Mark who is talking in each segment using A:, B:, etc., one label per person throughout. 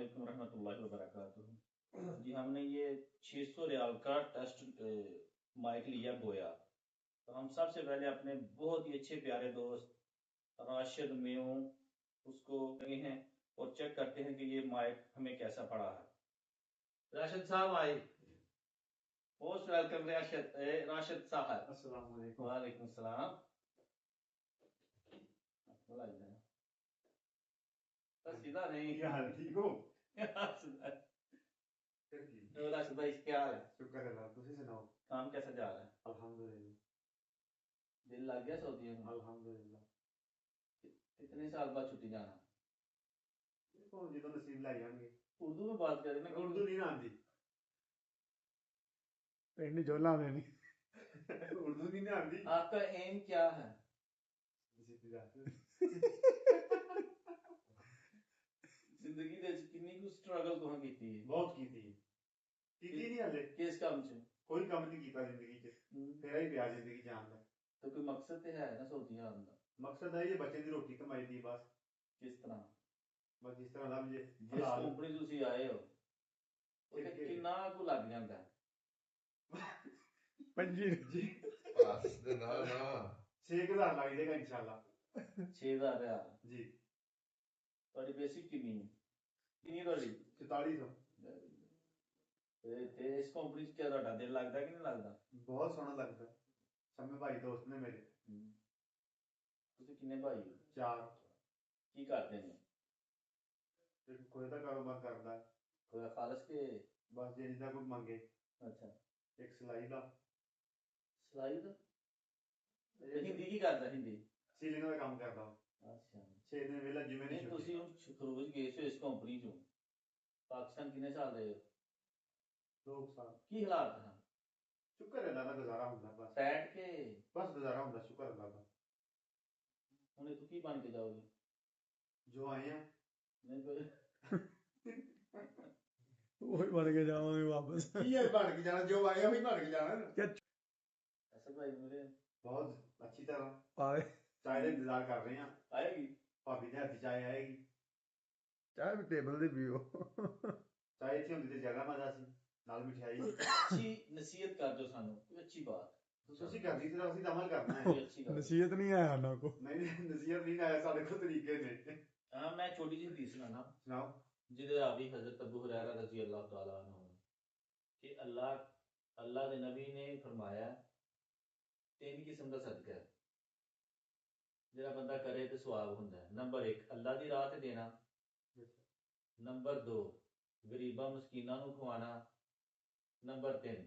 A: वालेकुम रहमतुल्लाहि व बरकातुहू। जी हमने ये 600 रियाल का टेस्ट माइक लिया गोया। तो हम सबसे पहले अपने बहुत ही अच्छे प्यारे दोस्त राशिद में उसको लगे हैं और चेक करते हैं कि ये माइक हमें कैसा पड़ा है। राशिद साहब आए। मोस्ट वेलकम राशिद साहब।
B: अस्सलाम वालेकुम।
A: वालेकुम सलाम। सीधा नहीं।
B: क्या हाल, ठीक हो?
A: राशिद भाई क्या हाल है?
B: शुक्र है अल्लाह, तुसी सुनाओ।
A: काम कैसा जा रहा है?
B: अल्हम्दुलिल्लाह।
A: दिल लग गया सऊदी में?
B: अल्हम्दुलिल्लाह।
A: कितने साल बाद छुट्टी जाना?
B: देखो जो तो नसीब लाई जाएंगे।
A: उर्दू में बात करें ना।
B: उर्दू नहीं आती।
C: पिंड जोला में भी
B: उर्दू नहीं आती।
A: आपका एम क्या है? जिंदगी दे कितनी कुछ स्ट्रगल तुहां कीती है?
B: बहुत कीती नहीं हले।
A: किस काम च?
B: कोई काम नहीं कीता जिंदगी च। तेरा ही प्यार जिंदगी जान दा।
A: तो कोई मकसद ते है ना सऊदी आने दा?
B: मकसद है ये बच्चे की रोटी कमाई दी बस।
A: किस तरह?
B: बस जिस तरह लभ जे।
A: जिस कंपनी तुसी आए हो उते कितना को लग जांदा है?
C: पंजी
B: जी
D: बस दे ना
B: 6000 लग जाएगा इंशाल्लाह।
A: 6000 रियाल
B: जी।
A: ਤੁਹਾਡੀ ਬੇਸਿਕ ਕਿੰਨੀ ਹੈ? ਕਿੰਨੀ ਤੁਹਾਡੀ?
B: 4400।
A: ਤੇ ਇਸ ਕੰਪਨੀ ਚ ਕਿਆ ਤੁਹਾਡਾ ਦਿਲ ਲੱਗਦਾ ਕਿ ਨਹੀਂ ਲੱਗਦਾ?
B: बहुत सोहना लगता। सब भाई दोस्त ने मेरे।
A: ਤੁਸੀਂ ਕਿੰਨੇ ਭਾਈ ਹੋ?
B: 4।
A: ਕੀ ਕਰਦੇ ਨੇ?
B: कोई तो कारोबार करता है।
A: ਕੋਈ ਖਾਲਸ ਕੇ?
B: बस जे जिदा कोई मंगे।
A: ਅੱਛਾ
B: एक सिलाई का।
A: ਸਿਲਾਈ ਦਾ? ਹਿੰਦੀ ਕੀ ਕਰਦਾ? ਹਿੰਦੀ
B: सीलिंग का काम करता हूँ।
A: ਅੱਛਾ
B: 6 दिन वेला जिम्मे
A: ਨਹੀਂ ਤੁਸੀਂ ਹੁਣ ਖਰੋਜ ਗਏ ਸੀ ਇਸ ਕੰਪਨੀ ਚੋਂ ਪਾਕਿਸਤਾਨ ਕਿੰਨੇ ਸਾਲ ਰਹੇ ਹੋ?
B: 2 साल।
A: ਕੀ ਹਾਲਾਤ ਹਨ?
B: शुक्र है अल्लाह का गुजारा होता बस।
A: ਸੈਟ ਕੇ
B: बस गुजारा होता शुक्र अल्लाह का।
A: ਹੁਣ ਇਹ ਕੀ ਬਣ ਕੇ ਜਾਓਗੇ?
B: जो आए हैं
A: ਨਹੀਂ ਕੋਈ
C: वही बन के जावांगे वापस।
B: ये बन के जाना, जो आए हैं वही बन के जाना।
A: ऐसे भाई मेरे
B: बहुत अच्छी तरह
C: आए
B: चाय का इंतजार कर रहे हैं।
A: आएगी
B: भाभी के हाथ चाय आएगी।
C: चाय भी टेबल दी पियो।
B: चाय इतनी होंगी तो ज्यादा मजा सी नाल मिठाई।
A: अच्छी नसीहत कर दो सानू कोई अच्छी बात।
B: ਤੁਸੀਂ ਕਰਨੀ ਤੇ ਅਸੀਂ ਅਮਲ ਕਰਨਾ ਹੈ।
A: कोई अच्छी बात
C: नसीहत नहीं आया ना को।
B: नहीं नसीहत नहीं आया ਸਾਡੇ ਕੋਲ ਤਰੀਕੇ ਨੇ।
A: हाँ मैं छोटी सी हदीस सुनाना
B: सुनाओ।
A: जिदे रावी हजरत अबू हुरैरा रजी अल्लाह तआला अन्हु कि अल्लाह दे नबी ने फरमाया 3 किस्म दा सदका है जेड़ा बंदा करे ते सवाब हुंदा है। नंबर 1 अल्लाह दी राह ते देना। नंबर 2 गरीबां मस्कीनां नूं खवाना। नंबर 3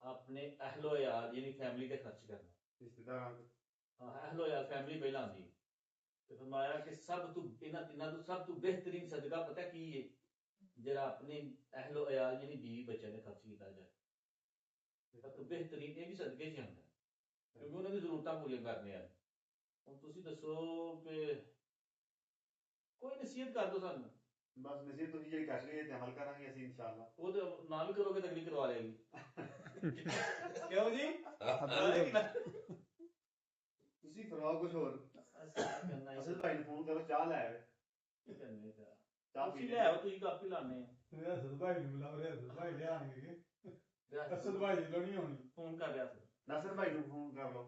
A: अपने अहलो यार यानी फैमिली ते खर्च करना।
B: रिश्तेदारां
A: हाँ अहलो यार फैमिली पहला आंदी। तो फरमाया कि सब तू इन्हां तिन्हां तू सब तू बेहतरीन सदका पता की है जेड़ा अपने अहलो अयाल यानी बीवी बच्चे ने खर्च किया जाए। सब तो बेहतरीन ये भी सदके च आंदा क्योंकि उन्हां दी जरूरतां पूरीआं करने आ। हुण तुसीं दसो कि कोई नसीहत कर दो सानू।
B: बस नसीहत ਤੁਸੀਂ ਜਿਹੜੀ ਕਰ ਲਈ ਤੇ ਅਮਲ ਕਰਾਂਗੇ ਅਸੀਂ ਇਨਸ਼ਾਅੱਲਾ।
A: वो तो ना भी करोगे तो अगली करवा लेगी। क्यों जी?
B: ਤੁਸੀਂ ਸੁਣਾਓ ਕੁਝ ਹੋਰ।
A: करना
B: ਅਸਲ ਭਾਈ ਨੂੰ ਫੋਨ ਕਰੋ ਚਾਹ ਲੈ ਆਵੇ।
A: की करने का
B: ਚਾਹ
A: ਤੁਸੀਂ
B: ਪੀ
A: ਲੈ ਆਓ ਤੁਸੀਂ ਕਾਪੀ ਲਾਣੇ
C: रियासत भाई ने बुलाओ, रियासत भाई ले आएंगे।
A: ਆ।
C: असद भाई लो नहीं होनी।
A: ਫੋਨ ਕਰ ਰਿਹਾ ਸੀ।
B: ਨਸਰ ਭਾਈ ਨੂੰ ਫੋਨ ਕਰ ਲਓ।